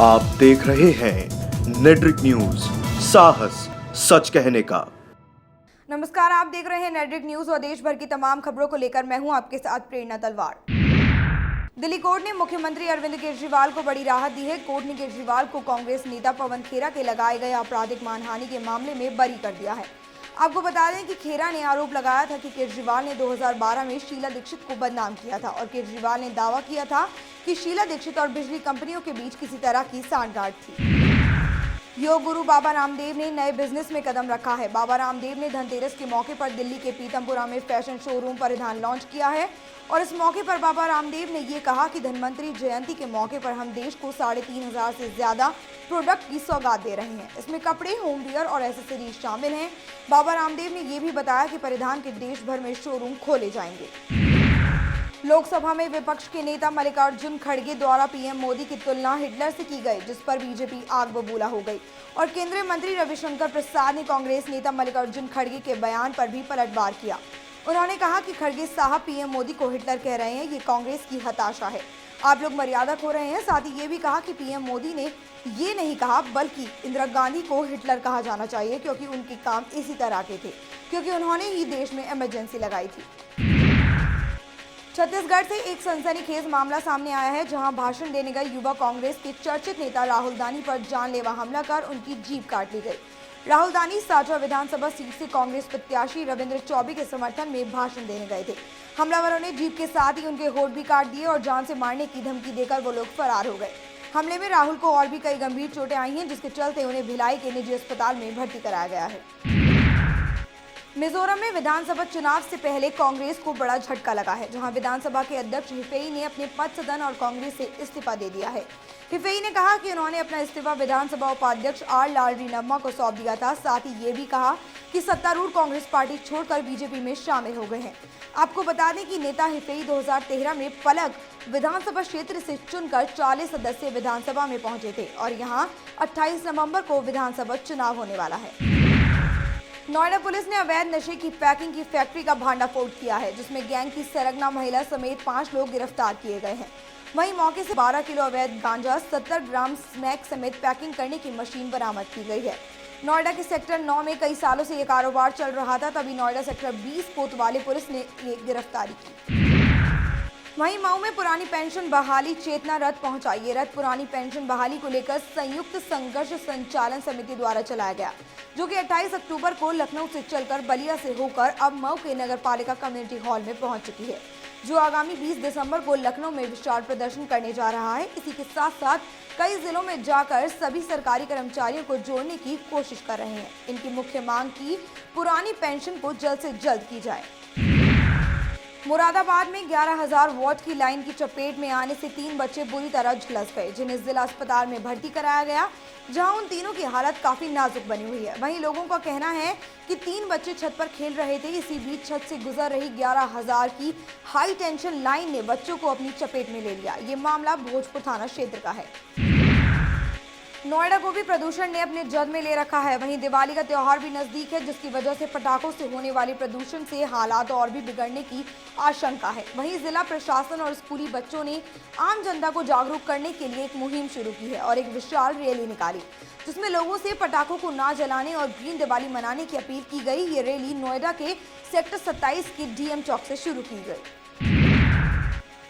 आप देख रहे हैं नेट्रिक न्यूज, साहस सच कहने का। नमस्कार, आप देख रहे हैं नेट्रिक न्यूज और देश भर की तमाम खबरों को लेकर मैं हूं आपके साथ प्रेरणा तलवार। दिल्ली कोर्ट ने मुख्यमंत्री अरविंद केजरीवाल को बड़ी राहत दी है। कोर्ट ने केजरीवाल को कांग्रेस नेता पवन खेरा के लगाए गए आपराधिक मानहानि के मामले में बरी कर दिया है। आपको बता दें कि खेरा ने आरोप लगाया था कि केजरीवाल ने 2012 में शीला दीक्षित को बदनाम किया था और केजरीवाल ने दावा किया था कि शीला दीक्षित और बिजली कंपनियों के बीच किसी तरह की सांठगांठ थी। योग गुरु बाबा रामदेव ने नए बिजनेस में कदम रखा है। बाबा रामदेव ने धनतेरस के मौके पर दिल्ली के पीतमपुरा में फैशन शोरूम परिधान लॉन्च किया है और इस मौके पर बाबा रामदेव ने ये कहा कि धन्वंतरी जयंती के मौके पर हम देश को 3,500 से ज्यादा प्रोडक्ट की सौगात दे रहे हैं। इसमें कपड़े, होमवेयर और एसेसरीज शामिल हैं। बाबा रामदेव ने ये भी बताया कि परिधान के देश भर में शोरूम खोले जाएंगे। लोकसभा में विपक्ष के नेता मल्लिकार्जुन खड़गे द्वारा पीएम मोदी की तुलना हिटलर से की गई, जिस पर बीजेपी आग बबूला हो गई और केंद्रीय मंत्री रविशंकर प्रसाद ने कांग्रेस नेता मल्लिकार्जुन खड़गे के बयान पर भी पलटवार किया। उन्होंने कहा कि खड़गे साहब पीएम मोदी को हिटलर कह रहे हैं, ये कांग्रेस की हताशा है। आप लोग मर्यादा खो रहे हैं। साथ ही ये भी कहा कि पीएम मोदी ने ये नहीं कहा बल्कि इंदिरा गांधी को हिटलर कहा जाना चाहिए, क्योंकि उनके काम इसी तरह के थे, क्योंकि उन्होंने ही देश में इमरजेंसी लगाई थी। छत्तीसगढ़ से एक सनसनीखेज मामला सामने आया है, जहां भाषण देने गए युवा कांग्रेस के चर्चित नेता राहुल दानी पर जानलेवा हमला कर उनकी जीभ काट ली गई। राहुल दानी साजा विधानसभा सीट से कांग्रेस प्रत्याशी रविंद्र चौबे के समर्थन में भाषण देने गए थे। हमलावरों ने जीभ के साथ ही उनके होठ भी काट दिए और जान से मारने की धमकी देकर वो लोग फरार हो गए। हमले में राहुल को और भी कई गंभीर चोटें आई हैं, जिसके चलते उन्हें भिलाई के निजी अस्पताल में भर्ती कराया गया है। मिजोरम में विधानसभा चुनाव से पहले कांग्रेस को बड़ा झटका लगा है, जहां विधानसभा के अध्यक्ष हिफेई ने अपने पद सदन और कांग्रेस से इस्तीफा दे दिया है। हिफेई ने कहा कि उन्होंने अपना इस्तीफा विधानसभा उपाध्यक्ष आर लालरीनम्मा को सौंप दिया था। साथ ही ये भी कहा कि सत्तारूढ़ कांग्रेस पार्टी छोड़कर बीजेपी में शामिल हो गए हैं। आपको बता दें कि नेता हिफेई 2013 में पलक विधानसभा क्षेत्र से चुनकर 40 सदस्यीय विधानसभा में पहुंचे थे और यहाँ 28 नवम्बर को विधानसभा चुनाव होने वाला है। नोएडा पुलिस ने अवैध नशे की पैकिंग की फैक्ट्री का भांडाफोड़ किया है, जिसमें गैंग की सरगना महिला समेत 5 लोग गिरफ्तार किए गए हैं। वहीं मौके से 12 किलो अवैध गांजा, 70 ग्राम स्मैक समेत पैकिंग करने की मशीन बरामद की गई है। नोएडा के सेक्टर 9 में कई सालों से ये कारोबार चल रहा था, तभी नोएडा सेक्टर 20 कोतवाली पुलिस ने ये गिरफ्तारी की। वहीं मऊ में पुरानी पेंशन बहाली चेतना रथ पहुंचा। ये रथ पुरानी पेंशन बहाली को लेकर संयुक्त संघर्ष संचालन समिति द्वारा चलाया गया, जो कि 28 अक्टूबर को लखनऊ से चलकर बलिया से होकर अब मऊ के नगर पालिका कम्युनिटी हॉल में पहुंच चुकी है, जो आगामी 20 दिसंबर को लखनऊ में विशाल प्रदर्शन करने जा रहा है। इसी के साथ साथ कई जिलों में जाकर सभी सरकारी कर्मचारियों को जोड़ने की कोशिश कर रहे हैं। इनकी मुख्य मांग की पुरानी पेंशन को जल्द से जल्द की जाए। मुरादाबाद में 11,000 वॉट की लाइन की चपेट में आने से 3 बच्चे बुरी तरह झुलस गए, जिन्हें जिला अस्पताल में भर्ती कराया गया, जहां उन तीनों की हालत काफी नाजुक बनी हुई है। वहीं लोगों का कहना है कि 3 बच्चे छत पर खेल रहे थे। इसी बीच छत से गुजर रही 11,000 की हाई टेंशन लाइन ने बच्चों को अपनी चपेट में ले लिया। ये मामला भोजपुर थाना क्षेत्र का है। नोएडा को भी प्रदूषण ने अपने जद में ले रखा है। वहीं दिवाली का त्योहार भी नजदीक है, जिसकी वजह से पटाखों से होने वाले प्रदूषण से हालात और भी बिगड़ने की आशंका है। वहीं जिला प्रशासन और स्कूली बच्चों ने आम जनता को जागरूक करने के लिए एक मुहिम शुरू की है और एक विशाल रैली निकाली, जिसमें लोगों से पटाखों को ना जलाने और ग्रीन दिवाली मनाने की अपील की गई। ये रैली नोएडा के सेक्टर 27 के डीएम चौक से शुरू की गई।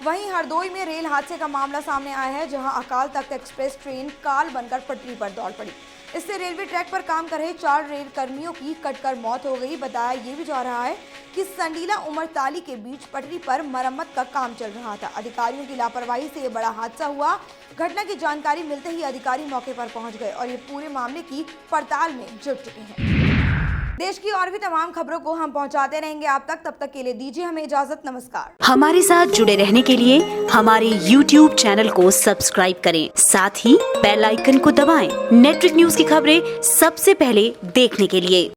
वहीं हरदोई में रेल हादसे का मामला सामने आया है, जहां अकाल तख्त एक्सप्रेस ट्रेन काल बनकर पटरी पर दौड़ पड़ी। इससे रेलवे ट्रैक पर काम कर रहे 4 रेल कर्मियों की कटकर मौत हो गई। बताया ये भी जा रहा है कि संडीला उमरताली के बीच पटरी पर मरम्मत का काम चल रहा था। अधिकारियों की लापरवाही से ये बड़ा हादसा हुआ। घटना की जानकारी मिलते ही अधिकारी मौके पर पहुंच गए और ये पूरे मामले की पड़ताल में जुट चुके हैं। देश की और भी तमाम खबरों को हम पहुंचाते रहेंगे आप तक। तब तक के लिए दीजिए हमें इजाजत। नमस्कार। हमारे साथ जुड़े रहने के लिए हमारे YouTube चैनल को सब्सक्राइब करें, साथ ही बेल आइकन को दबाएं। नेट्रिक न्यूज की खबरें सबसे पहले देखने के लिए।